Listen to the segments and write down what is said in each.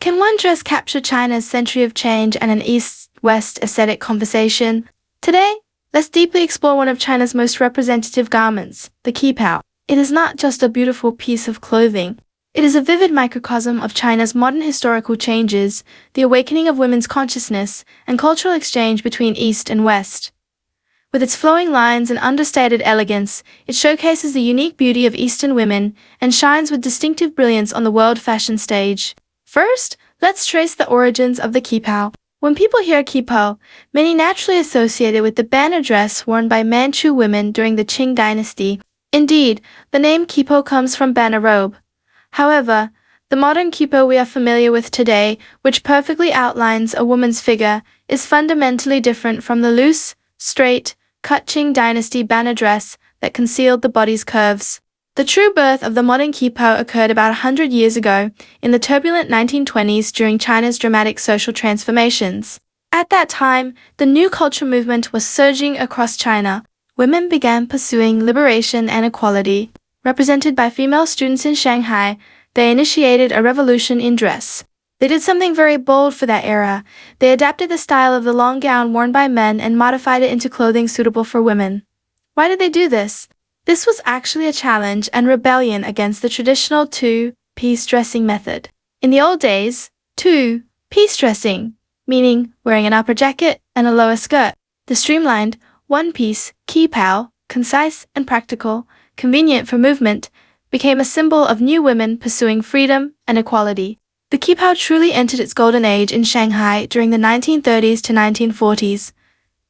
Can one dress capture China's century of change and an East-West aesthetic conversation? Today, let's deeply explore one of China's most representative garments, the Qipao. It is not just a beautiful piece of clothing. It is a vivid microcosm of China's modern historical changes, the awakening of women's consciousness, and cultural exchange between East and West. With its flowing lines and understated elegance, it showcases the unique beauty of Eastern women and shines with distinctive brilliance on the world fashion stage. First, let's trace the origins of the Qipao. When people hear Qipao, many naturally associate it with the banner dress worn by Manchu women during the Qing Dynasty. Indeed, the name Qipao comes from banner robe. However, the modern Qipao we are familiar with today, which perfectly outlines a woman's figure, is fundamentally different from the loose, straight, cut Qing Dynasty banner dress that concealed the body's curves. The true birth of the modern Qipao occurred about 100 years ago, in the turbulent 1920s during China's dramatic social transformations. At that time, the new culture movement was surging across China. Women began pursuing liberation and equality. Represented by female students in Shanghai, they initiated a revolution in dress. They did something very bold for that era. They adapted the style of the long gown worn by men and modified it into clothing suitable for women. Why did they do this? This was actually a challenge and rebellion against the traditional two-piece dressing method. In the old days, two-piece dressing, meaning wearing an upper jacket and a lower skirt. The streamlined, one-piece Qipao, concise and practical, convenient for movement, became a symbol of new women pursuing freedom and equality. The Qipao truly entered its golden age in Shanghai during the 1930s to 1940s.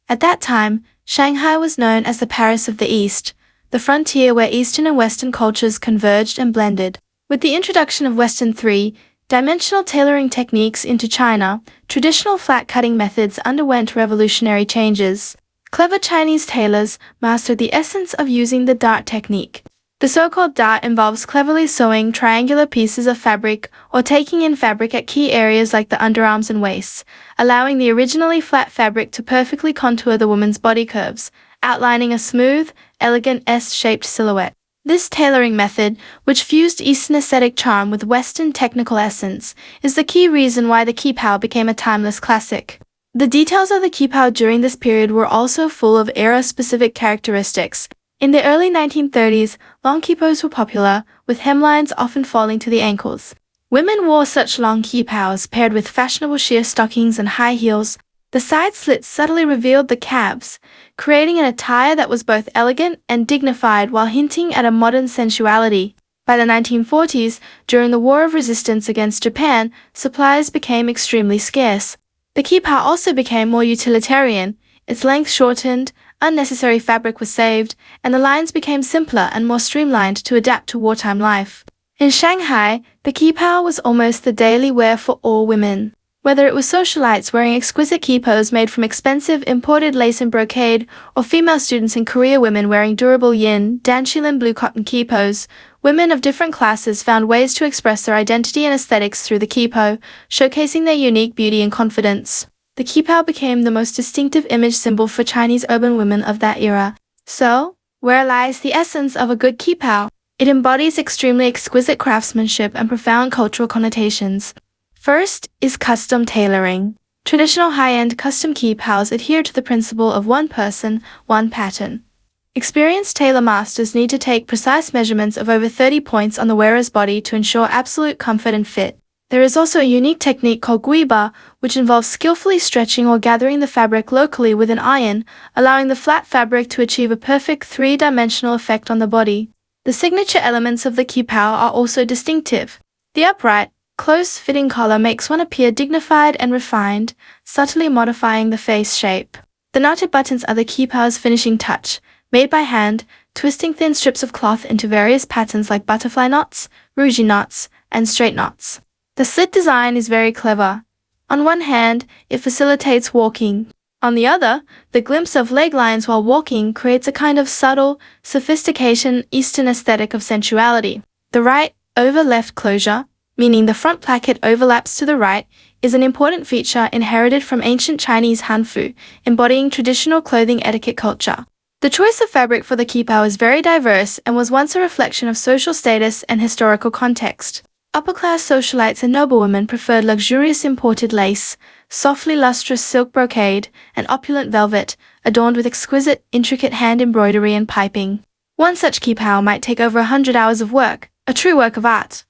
At that time, Shanghai was known as the Paris of the East, the frontier where Eastern and Western cultures converged and blended. With the introduction of Western three-dimensional tailoring techniques into China, traditional flat-cutting methods underwent revolutionary changes. Clever Chinese tailors mastered the essence of using the dart technique. The so-called dart involves cleverly sewing triangular pieces of fabric or taking in fabric at key areas like the underarms and waists, allowing the originally flat fabric to perfectly contour the woman's body curves, outlining a smooth, elegant S-shaped silhouette. This tailoring method, which fused Eastern aesthetic charm with Western technical essence, is the key reason why the Qipao became a timeless classic. The details of the Qipao during this period were also full of era-specific characteristics. In the early 1930s, long Qipaos were popular, with hemlines often falling to the ankles. Women wore such long Qipaos paired with fashionable sheer stockings and high heels. The side slits subtly revealed the calves, creating an attire that was both elegant and dignified while hinting at a modern sensuality. By the 1940s, during the War of Resistance against Japan, supplies became extremely scarce. The Qipao also became more utilitarian. Its length shortened, unnecessary fabric was saved, and the lines became simpler and more streamlined to adapt to wartime life. In Shanghai, the Qipao was almost the daily wear for all women. Whether it was socialites wearing exquisite Qipaos made from expensive imported lace and brocade, or female students in Korea women wearing durable yin, danshilin blue cotton Qipaos, women of different classes found ways to express their identity and aesthetics through the Qipao, showcasing their unique beauty and confidence. The Qipao became the most distinctive image symbol for Chinese urban women of that era. So, where lies the essence of a good Qipao? It embodies extremely exquisite craftsmanship and profound cultural connotations. First is custom tailoring. Traditional high-end custom Qipaos adhere to the principle of one person, one pattern. Experienced tailor masters need to take precise measurements of over 30 points on the wearer's body to ensure absolute comfort and fit. There is also a unique technique called guiba, which involves skillfully stretching or gathering the fabric locally with an iron, allowing the flat fabric to achieve a perfect three-dimensional effect on the body. The signature elements of the Qipao are also distinctive. The upright, close-fitting collar makes one appear dignified and refined, subtly modifying the face shape. The knotted buttons are the Qipao's finishing touch, made by hand, twisting thin strips of cloth into various patterns like butterfly knots, rougi knots, and straight knots. The slit design is very clever. On one hand, it facilitates walking. On the other, the glimpse of leg lines while walking creates a kind of subtle, sophistication Eastern aesthetic of sensuality. The right over-left closure, meaning the front placket overlaps to the right, is an important feature inherited from ancient Chinese Hanfu, embodying traditional clothing etiquette culture. The choice of fabric for the Qipao is very diverse and was once a reflection of social status and historical context. Upper-class socialites and noblewomen preferred luxurious imported lace, softly lustrous silk brocade, and opulent velvet, adorned with exquisite, intricate hand embroidery and piping. One such qipao might take over 100 hours of work, a true work of art.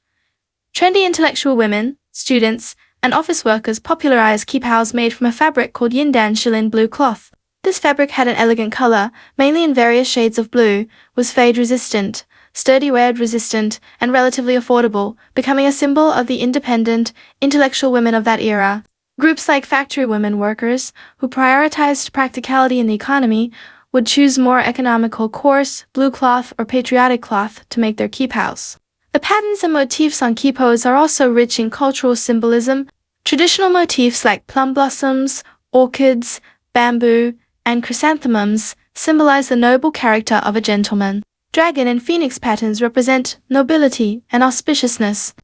Trendy intellectual women, students, and office workers popularized qipaos made from a fabric called yindan shilin blue cloth. This fabric had an elegant color, mainly in various shades of blue, was fade-resistant, sturdy wear-resistant, and relatively affordable, becoming a symbol of the independent, intellectual women of that era. Groups like factory women workers, who prioritized practicality in the economy, would choose more economical coarse, blue cloth, or patriotic cloth to make their qipaos. The patterns and motifs on qipaos are also rich in cultural symbolism. Traditional motifs like plum blossoms, orchids, bamboo, and chrysanthemums symbolize the noble character of a gentleman. Dragon and phoenix patterns represent nobility and auspiciousness.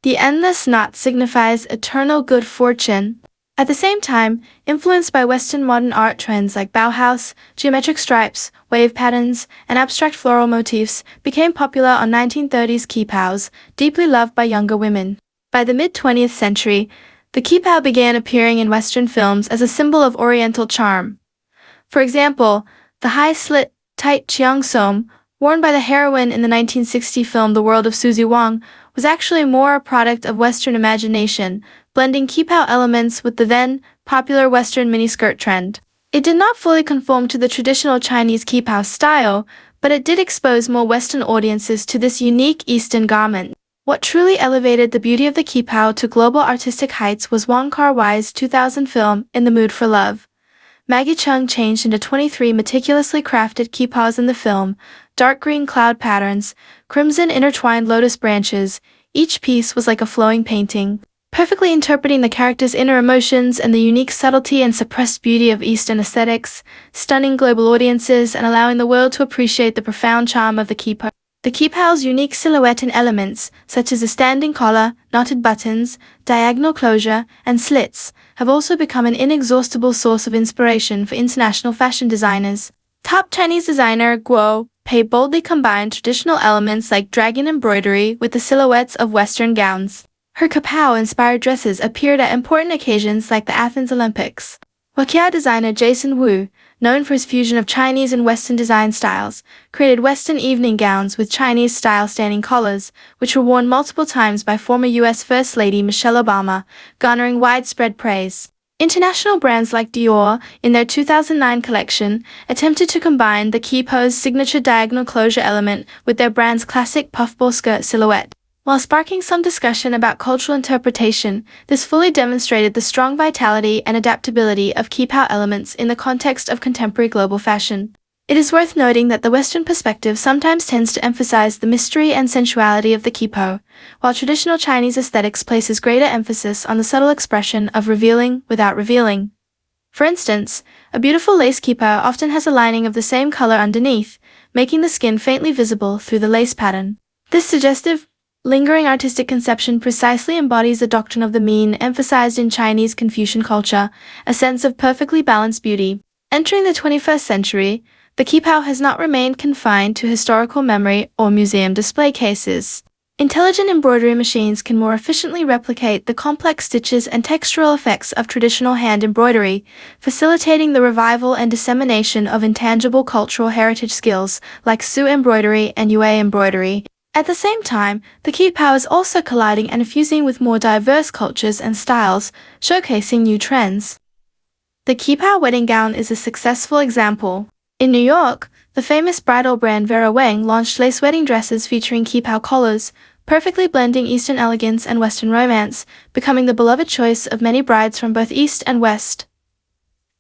The endless knot signifies eternal good fortune. At the same time, influenced by Western modern art trends like Bauhaus, geometric stripes, wave patterns, and abstract floral motifs became popular on 1930s qipaos, deeply loved by younger women. By the mid-20th century, the qipao began appearing in Western films as a symbol of Oriental charm. For example, the high-slit, tight Cheongsam, worn by the heroine in the 1960 film The World of Suzy Wong, was actually more a product of Western imagination, blending qipao elements with the then-popular Western miniskirt trend. It did not fully conform to the traditional Chinese qipao style, but it did expose more Western audiences to this unique Eastern garment. What truly elevated the beauty of the qipao to global artistic heights was Wong Kar-wai's 2000 film In the Mood for Love. Maggie Cheung changed into 23 meticulously crafted qipaos in the film, dark green cloud patterns, crimson intertwined lotus branches. Each piece was like a flowing painting, perfectly interpreting the character's inner emotions and the unique subtlety and suppressed beauty of Eastern aesthetics, stunning global audiences and allowing the world to appreciate the profound charm of the qipao. The qipao's unique silhouette and elements, such as a standing collar, knotted buttons, diagonal closure, and slits, have also become an inexhaustible source of inspiration for international fashion designers. Top Chinese designer Guo Pei boldly combined traditional elements like dragon embroidery with the silhouettes of Western gowns. Her qipao-inspired dresses appeared at important occasions like the Athens Olympics. Huaqiao designer Jason Wu, known for his fusion of Chinese and Western design styles, created Western evening gowns with Chinese-style standing collars, which were worn multiple times by former U.S. First Lady Michelle Obama, garnering widespread praise. International brands like Dior, in their 2009 collection, attempted to combine the qipao's signature diagonal closure element with their brand's classic puffball skirt silhouette. While sparking some discussion about cultural interpretation, this fully demonstrated the strong vitality and adaptability of qipao elements in the context of contemporary global fashion. It is worth noting that the Western perspective sometimes tends to emphasize the mystery and sensuality of the qipao, while traditional Chinese aesthetics places greater emphasis on the subtle expression of revealing without revealing. For instance, a beautiful lace qipao often has a lining of the same color underneath, making the skin faintly visible through the lace pattern. This suggestive, lingering artistic conception precisely embodies the doctrine of the mean emphasized in Chinese Confucian culture, a sense of perfectly balanced beauty. Entering the 21st century, the qipao has not remained confined to historical memory or museum display cases. Intelligent embroidery machines can more efficiently replicate the complex stitches and textural effects of traditional hand embroidery, facilitating the revival and dissemination of intangible cultural heritage skills like Su embroidery and Yue embroidery. At the same time, the qipao is also colliding and fusing with more diverse cultures and styles, showcasing new trends. The qipao wedding gown is a successful example. In New York, the famous bridal brand Vera Wang launched lace wedding dresses featuring qipao collars, perfectly blending Eastern elegance and Western romance, becoming the beloved choice of many brides from both East and West.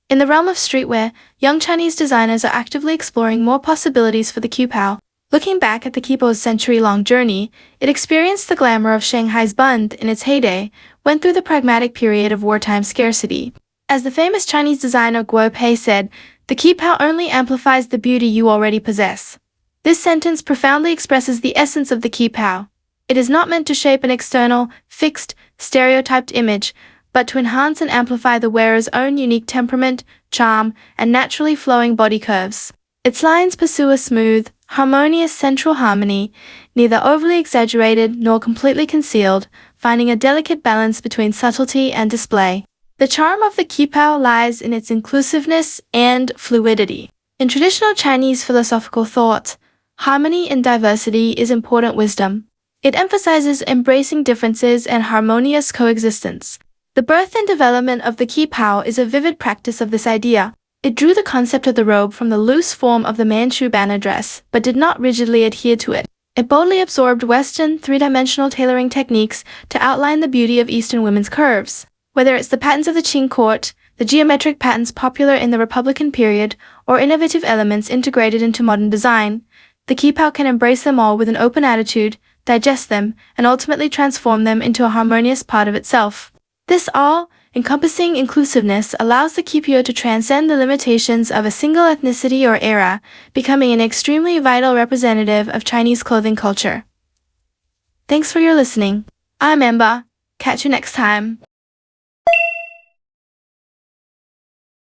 In the realm of streetwear, young Chinese designers are actively exploring more possibilities for the qipao. Looking back at the qipao's century-long journey, it experienced the glamour of Shanghai's bund in its heyday, went through the pragmatic period of wartime scarcity. As the famous Chinese designer Guo Pei said, "The qipao only amplifies the beauty you already possess." This sentence profoundly expresses the essence of the qipao. It is not meant to shape an external, fixed, stereotyped image, but to enhance and amplify the wearer's own unique temperament, charm, and naturally flowing body curves. Its lines pursue a smooth, harmonious central harmony, neither overly exaggerated nor completely concealed, finding a delicate balance between subtlety and display. The charm of the Qipao lies in its inclusiveness and fluidity. In traditional Chinese philosophical thought, harmony in diversity is important wisdom. It emphasizes embracing differences and harmonious coexistence. The birth and development of the Qipao is a vivid practice of this idea. It drew the concept of the robe from the loose form of the Manchu banner dress, but did not rigidly adhere to it. It boldly absorbed Western, three-dimensional tailoring techniques to outline the beauty of Eastern women's curves. Whether it's the patterns of the Qing court, the geometric patterns popular in the Republican period, or innovative elements integrated into modern design, the Qipao can embrace them all with an open attitude, digest them, and ultimately transform them into a harmonious part of itself. This all-encompassing inclusiveness allows the Qipao to transcend the limitations of a single ethnicity or era, becoming an extremely vital representative of Chinese clothing culture. Thanks for your listening. I'm Amber. Catch you next time.